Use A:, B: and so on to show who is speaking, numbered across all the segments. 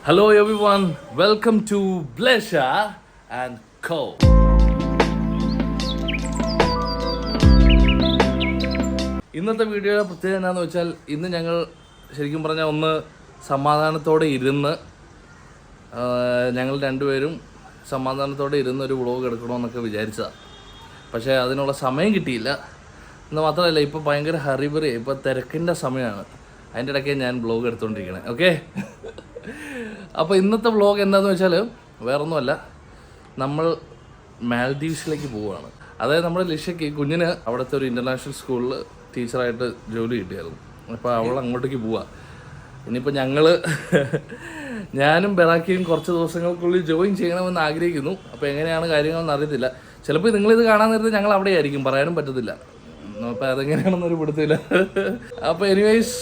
A: Hello everyone, welcome to Blesha and Co. ഇന്നത്തെ വീഡിയോയുടെ പ്രത്യേകത എന്താണെന്ന് വെച്ചാൽ ഇന്ന് ഞങ്ങൾ ശരിക്കും പറഞ്ഞാൽ ഒന്ന് സമാധാനത്തോടെ ഇരുന്ന് ഞങ്ങൾ രണ്ടുപേരും സമാധാനത്തോടെ ഇരുന്ന് ഒരു വ്ളോഗ് എടുക്കണമെന്നൊക്കെ വിചാരിച്ചതാണ്. പക്ഷേ അതിനുള്ള സമയം കിട്ടിയില്ല. എന്ന് മാത്രമല്ല ഇപ്പോൾ ഭയങ്കര ഹറിബറി, ഇപ്പോൾ തിരക്കിൻ്റെ സമയമാണ്. അതിൻ്റെ ഇടയ്ക്ക് ഞാൻ വ്ളോഗ് എടുത്തുകൊണ്ടിരിക്കണേ. ഓക്കെ, അപ്പോൾ ഇന്നത്തെ വ്ളോഗ് എന്താണെന്ന് വെച്ചാൽ വേറൊന്നുമല്ല, നമ്മൾ മാൽദീവ്സിലേക്ക് പോവുകയാണ്. അതായത് നമ്മുടെ ലിഷയ്ക്ക് കുഞ്ഞിന് അവിടുത്തെ ഒരു ഇൻ്റർനാഷണൽ സ്കൂളിൽ ടീച്ചറായിട്ട് ജോലി കിട്ടിയായിരുന്നു. അപ്പോൾ അവൾ അങ്ങോട്ടേക്ക് പോവുക. ഇനിയിപ്പോൾ ഞാനും ബെറാക്കിയും കുറച്ച് ദിവസങ്ങൾക്കുള്ളിൽ ജോയിൻ ചെയ്യണമെന്ന് ആഗ്രഹിക്കുന്നു. അപ്പോൾ എങ്ങനെയാണ് കാര്യങ്ങളെന്ന് അറിയത്തില്ല. ചിലപ്പോൾ നിങ്ങളിത് കാണാൻ നേരത്തെ ഞങ്ങൾ അവിടെ ആയിരിക്കും, പറയാനും പറ്റത്തില്ല. അപ്പോൾ അതെങ്ങനെയാണെന്നൊരു പിടുത്തില്ല. അപ്പോൾ എനിവേയ്സ്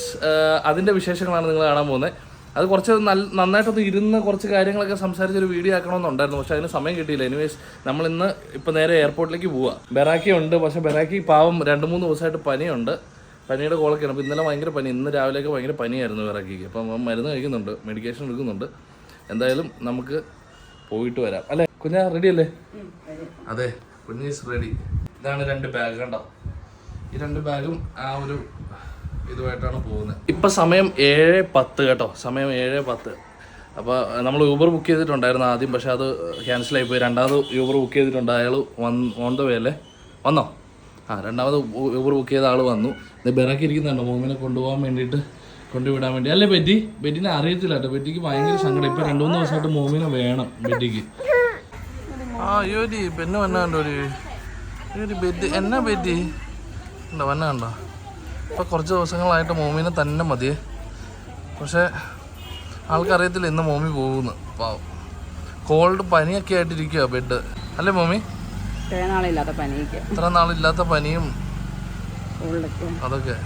A: അതിൻ്റെ വിശേഷങ്ങളാണ് നിങ്ങൾ കാണാൻ പോകുന്നത്. അത് കുറച്ച് നന്നായിട്ടൊന്ന് ഇരുന്ന് കുറച്ച് കാര്യങ്ങളൊക്കെ സംസാരിച്ചൊരു വീഡിയോ ആക്കണമെന്നുണ്ടായിരുന്നു, പക്ഷേ അതിന് സമയം കിട്ടിയില്ല. എനിവേയ്സ് നമ്മളിന്ന് ഇപ്പോൾ നേരെ എയർപോർട്ടിലേക്ക് പോവുക. ബെറാക്കി ഉണ്ട്, പക്ഷേ ബെറാക്കി പാവം 2-3 ദിവസമായിട്ട് പനിയുണ്ട്. പനിയുടെ കോളൊക്കെയാണ്. അപ്പോൾ ഇന്നലെ ഭയങ്കര പനി, ഇന്ന് രാവിലെയൊക്കെ ഭയങ്കര പനിയായിരുന്നു ബെറാക്കിക്ക്. അപ്പം മരുന്ന് കഴിക്കുന്നുണ്ട്, മെഡിക്കേഷൻ എടുക്കുന്നുണ്ട്. എന്തായാലും നമുക്ക് പോയിട്ട് വരാം അല്ലേ കുഞ്ഞാ? റെഡി അല്ലേ? അതെ, കുഞ്ഞീസ് റെഡി. ഇതാണ് 2 ബാഗ്, കണ്ടോ? ഈ 2 ബാഗും ആ ഒരു ഇതുമായിട്ടാണ് പോകുന്നത്. ഇപ്പം സമയം 7:10 കേട്ടോ, സമയം 7:10. അപ്പോൾ നമ്മൾ യൂബർ ബുക്ക് ചെയ്തിട്ടുണ്ടായിരുന്നു ആദ്യം, പക്ഷേ അത് ക്യാൻസലായി പോയി. രണ്ടാമത് യൂബർ ബുക്ക് ചെയ്തിട്ടുണ്ട്, അയാൾ ഓൺ ദ വേ അല്ലേ? വന്നോ? രണ്ടാമത് യൂബർ ബുക്ക് ചെയ്ത ആൾ വന്നു. ഇത് ബെറാക്കിയിരിക്കുന്നുണ്ടോ മോമിനെ കൊണ്ടുപോകാൻ വേണ്ടിയിട്ട്, കൊണ്ടുവിടാൻ വേണ്ടി. അല്ലേ ബെറ്റിനെ അറിയത്തില്ല കേട്ടോ. ബെറ്റിക്ക് ഭയങ്കര സങ്കടം. ഇപ്പം 2-3 ദിവസമായിട്ട് മോമിനെ വേണം ബെറ്റിക്ക്. പെണ്ണ് വന്നാണ്ടോ ഒരു ബെറ്റ് എന്നാ ബെറ്റി ഉണ്ടോ? വന്ന കണ്ടോ? ഇപ്പോൾ കുറച്ച് ദിവസങ്ങളായിട്ട് മോമിനെ തന്നെ മതിയേ. പക്ഷേ ആൾക്കറിയത്തില്ല ഇന്ന് മോമി പോകുന്നു. പാവം, കോൾഡ് പനിയൊക്കെ ആയിട്ടിരിക്കുക ബെഡ്. അല്ലേ മോമി? ഇത്ര നാളില്ലാത്ത പനിയും അതൊക്കെ.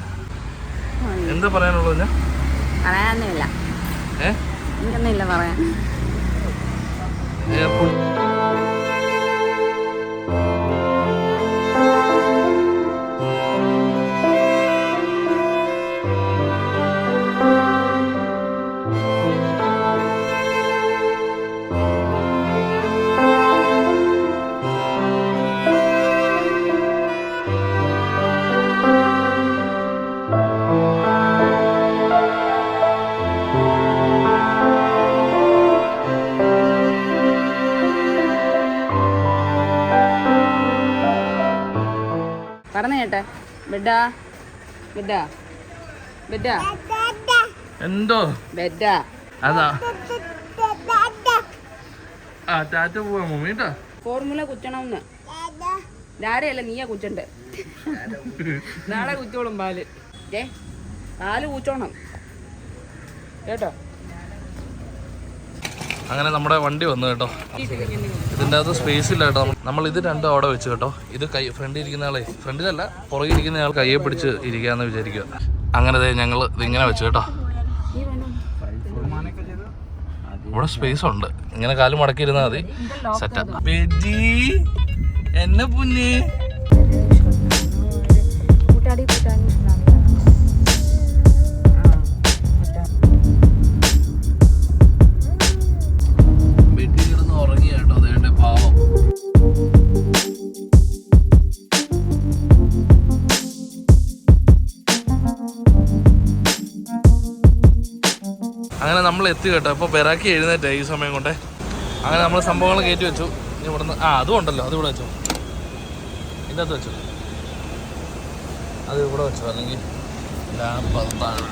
A: എന്ത് പറയാനുള്ളൂ?
B: പറഞ്ഞേട്ടെ ബെഡാ ബെഡാ ബെഡാ
A: എന്തോ
B: ബെഡാ
A: അതാ ടാറ്റ പോവാ മമ്മി കേട്ടോ.
B: ഫോർമുല കുറ്റണമെന്ന് ഡാഡയല്ല, നീയാ കുച്ചണ്ട്. നാളെ കുച്ചോളും പാല്. പാല് കൂച്ചോണം കേട്ടോ.
A: അങ്ങനെ നമ്മുടെ വണ്ടി വന്നു കേട്ടോ. ഇതിൻ്റെ അകത്ത് സ്പേസ് ഇല്ല കേട്ടോ. നമ്മൾ ഇത് 2 അവിടെ വെച്ച് കേട്ടോ. ഇത് ഫ്രണ്ടിൽ ഇരിക്കുന്ന ആളെ, ഫ്രണ്ടിലല്ല പുറകിൽ ഇരിക്കുന്ന ആൾ കയ്യെ പിടിച്ച് ഇരിക്കാന്ന് വിചാരിക്കുക. അങ്ങനെ ഞങ്ങൾ ഇതിങ്ങനെ വെച്ച് കേട്ടോ. ഇവിടെ സ്പേസ് ഉണ്ട്, ഇങ്ങനെ കാല് മടക്കി ഇരുന്നാൽ മതി. സെറ്റാ എന്നെ പുഞ്ഞേ. അങ്ങനെ നമ്മൾ എത്തി കേട്ടോ. ഇപ്പോൾ ബെറാക്കി എഴുന്നേറ്റേ ഈ സമയം കൊണ്ട്. അങ്ങനെ നമ്മൾ സംഭവങ്ങൾ കയറ്റി വെച്ചു. ഇനി ഇവിടുന്ന് അതും ഉണ്ടല്ലോ, അത് ഇവിടെ വെച്ചോ, ഇതിൻ്റെ അകത്ത് വെച്ചു, അത് ഇവിടെ വെച്ചോ, അല്ലെങ്കിൽ ലാമ്പ് അത് താഴെ.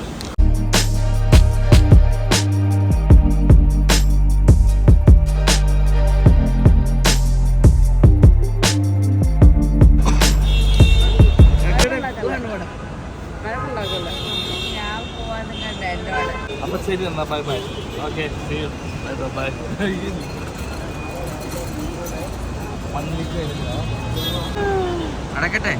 A: അപ്പം ശരി എന്നാ, ബൈ ബൈ. Okay, bye. അടക്കട്ടെ.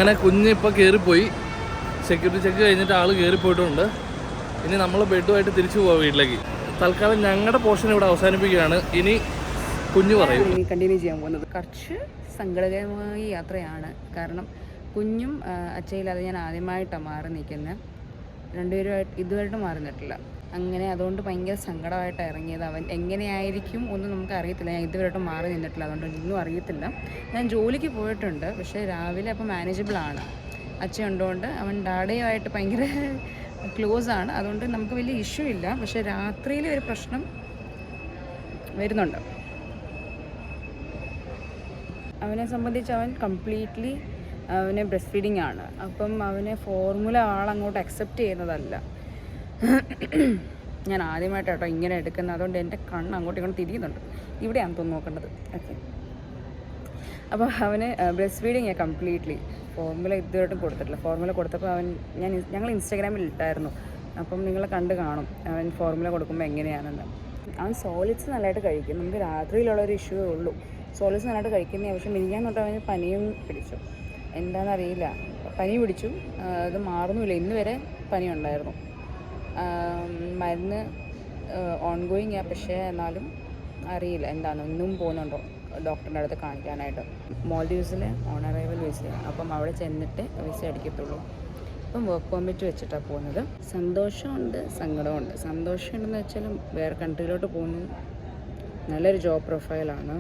A: അങ്ങനെ കുഞ്ഞ് ഇപ്പോൾ കയറിപ്പോയി. സെക്യൂരിറ്റി ചെക്ക് കഴിഞ്ഞിട്ട് ആൾ കയറിപ്പോയിട്ടുണ്ട്. ഇനി നമ്മൾ ബെഡുമായിട്ട് തിരിച്ചു പോവാം വീട്ടിലേക്ക്. തൽക്കാലം ഞങ്ങളുടെ പോർഷൻ ഇവിടെ അവസാനിപ്പിക്കുകയാണ്. ഇനി കുഞ്ഞു പറയും.
B: ഇനി കണ്ടിന്യൂ ചെയ്യാൻ പോകുന്നത് കുറച്ച് സങ്കടകരമായ യാത്രയാണ്. കാരണം കുഞ്ഞും അച്ഛയില്ലാതെ ഞാൻ ആദ്യമായിട്ടാണ് മാറി നിൽക്കുന്നത്. രണ്ടുപേരുമായിട്ട് ഇതുവരെയായിട്ട് മാറി നിന്നിട്ടില്ല. അങ്ങനെ അതുകൊണ്ട് ഭയങ്കര സങ്കടമായിട്ട് ഇറങ്ങിയത്. അവൻ എങ്ങനെയായിരിക്കും ഒന്നും നമുക്ക് അറിയത്തില്ല. ഞാൻ ഇതുവരെയായിട്ട് മാറി നിന്നിട്ടില്ല, അതുകൊണ്ട് ഒന്നും അറിയത്തില്ല. ഞാൻ ജോലിക്ക് പോയിട്ടുണ്ട്, പക്ഷേ രാവിലെ അപ്പോൾ മാനേജബിളാണ്. അച്ഛൻ ഉള്ളതുകൊണ്ട് അവൻ ഡാഡയുമായിട്ട് ഭയങ്കര ക്ലോസ് ആണ്, അതുകൊണ്ട് നമുക്ക് വലിയ ഇഷ്യൂ ഇല്ല. പക്ഷേ രാത്രിയിൽ ഒരു പ്രശ്നം വരുന്നുണ്ട്. അവനെ സംബന്ധിച്ച് അവൻ കംപ്ലീറ്റ്ലി അവനെ ബ്രസ്റ്റ് ഫീഡിങ് ആണ്. അപ്പം അവനെ ഫോർമുല ആളങ്ങോട്ട് അക്സെപ്റ്റ് ചെയ്യുന്നതല്ല. ഞാൻ ആദ്യമായിട്ടോ ഇങ്ങനെ എടുക്കുന്നത്, അതുകൊണ്ട് എൻ്റെ കണ്ണ് അങ്ങോട്ടും ഇങ്ങോട്ട് തിരിയുന്നുണ്ട്. ഇവിടെയാണ് തോന്നുന്നു നോക്കേണ്ടത്. ഓക്കെ, അപ്പോൾ അവന് ബ്രസ്റ്റ് ഫീഡിങ് കംപ്ലീറ്റ്ലി. ഫോർമുല ഇതുവരെയായിട്ടും കൊടുത്തിട്ടില്ല. ഫോർമുല കൊടുത്തപ്പോൾ ഞങ്ങൾ ഇൻസ്റ്റാഗ്രാമിൽ ഇട്ടായിരുന്നു. അപ്പം നിങ്ങൾ കണ്ട് കാണും അവൻ ഫോർമുല കൊടുക്കുമ്പോൾ എങ്ങനെയാണെന്ന്. അവൻ സോളിഡ്സ് നല്ലതായിട്ട് കഴിക്കും. നമുക്ക് രാത്രിയിലുള്ളൊരു ഇഷ്യൂ ഉള്ളൂ. സോളിഡ്സ് നല്ലതായിട്ട് കഴിക്കുന്ന പക്ഷേ മിനിക്കാൻ തൊട്ട് അവന് പനിയും പിടിച്ചു. എന്താണെന്നറിയില്ല, പനി പിടിച്ചു. അത് മാറുന്നുമില്ല. ഇന്ന് വരെ പനി ഉണ്ടായിരുന്നു. മരുന്ന് ഓൺഗോയിങ് പക്ഷേ എന്നാലും അറിയില്ല എന്താണ്. ഇന്നും പോകുന്നുണ്ടോ ഡോക്ടറിൻ്റെ അടുത്ത് കാണിക്കാനായിട്ട്. മോൾഡീവ്സിൽ ഓൺ അറൈവൽ വിസയാണ്. അപ്പം അവിടെ ചെന്നിട്ട് വിസ അടിക്കത്തുള്ളൂ. അപ്പം വർക്ക് പെർമിറ്റ് വെച്ചിട്ടാണ് പോകുന്നത്. സന്തോഷമുണ്ട്, സങ്കടമുണ്ട്. സന്തോഷം ഉണ്ടെന്ന് വെച്ചാൽ വേറെ കൺട്രിയിലോട്ട് പോകുന്നു, നല്ലൊരു ജോബ് പ്രൊഫൈലാണ്,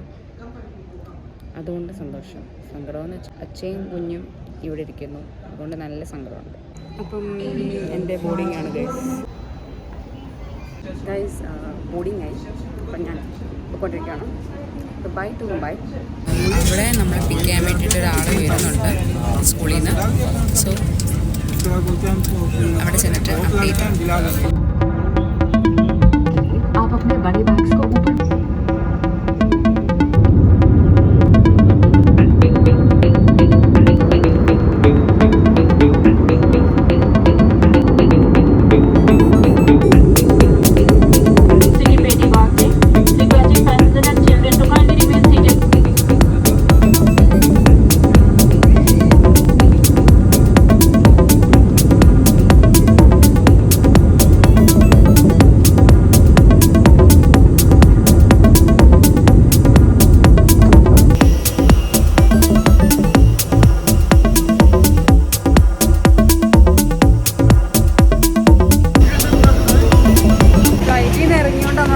B: അതുകൊണ്ട് സന്തോഷം. സങ്കടമെന്ന് വെച്ചാൽ അച്ഛയും കുഞ്ഞും ഇവിടെ ഇരിക്കുന്നു, അതുകൊണ്ട് നല്ല സങ്കടമുണ്ട്. അപ്പം എൻ്റെ ബോർഡിങ്ങാണ് ഗൈസ് ബോർഡിങ് ആയി. അപ്പം ഞാൻ പോയിക്കൊണ്ടിരിക്കുകയാണ്. Bye to bye. ഇവിടെ നമ്മളെ പിക്ക് ചെയ്യാൻ വേണ്ടിയിട്ട് ഒരാൾ വരുന്നുണ്ട് സ്കൂളിൽ നിന്ന്. സോ അവിടെ ചെന്നിട്ട് അപ്ഡേറ്റ്.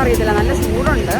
B: അറിയത്തില്ല, നല്ല ചൂടുണ്ട്.